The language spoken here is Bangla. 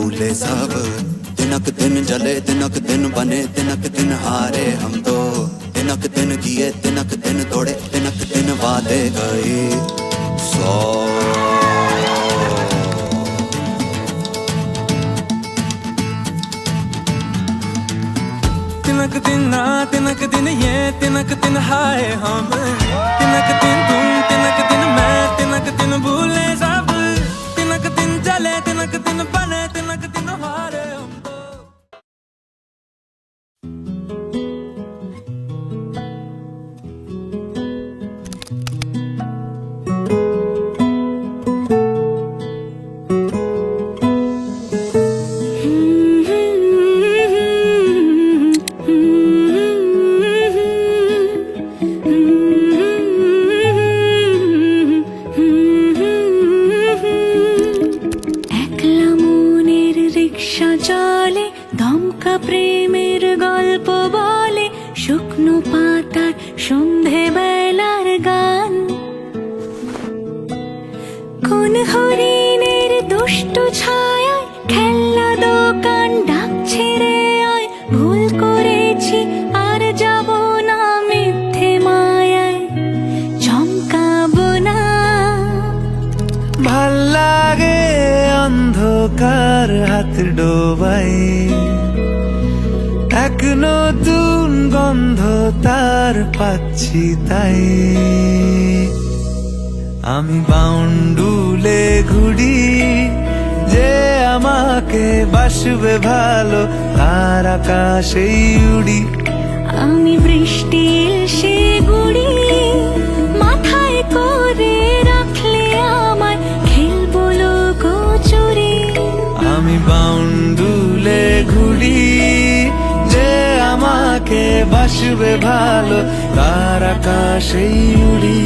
भूले सब। दिनक दिन जले दिनक दिन बने दिनक दिन हारे हम तो। दिनक दिन जिए दिनक दिन तोड़े दिनक दिन वादे गए 100। तिनक दिन ना तिनक दिन ये तिनक दिन हाय हम। तिनक दिन तुम तिनक दिन मैं तिनक दिन भूले सब। तिनक दिन जले तिनक दिन बने तिनक दिन हारे हम तो। চলে দমকা প্রেমের গল্প বলে শুকনো পাতার সন্ধে বেলার গান। কোন হরিণের দুষ্ট ছায়ায় খেলনা দোকান ডাকছে রে আয়। ভুল করেছি আর যাব না মিথ্যে মায়ায় চমকাবো না। ভাল লাগে অন্ধকার হাত ডোবাই এক নতুন গন্ধ তার পাচ্ছি তাই। আমি বাউন্ডুলে ঘুরি যে আমাকে বাসবে ভালো তার আকাশেই উড়ি। আমি বৃষ্টি এসে গুড়ি মাথায় করে রাখলে আমায় খেলবো লুকোচুরি। আমি বাউন্ডুলে ঘুরি যে আমাকে বাসবে ভালো তার আকাশেই উড়ি।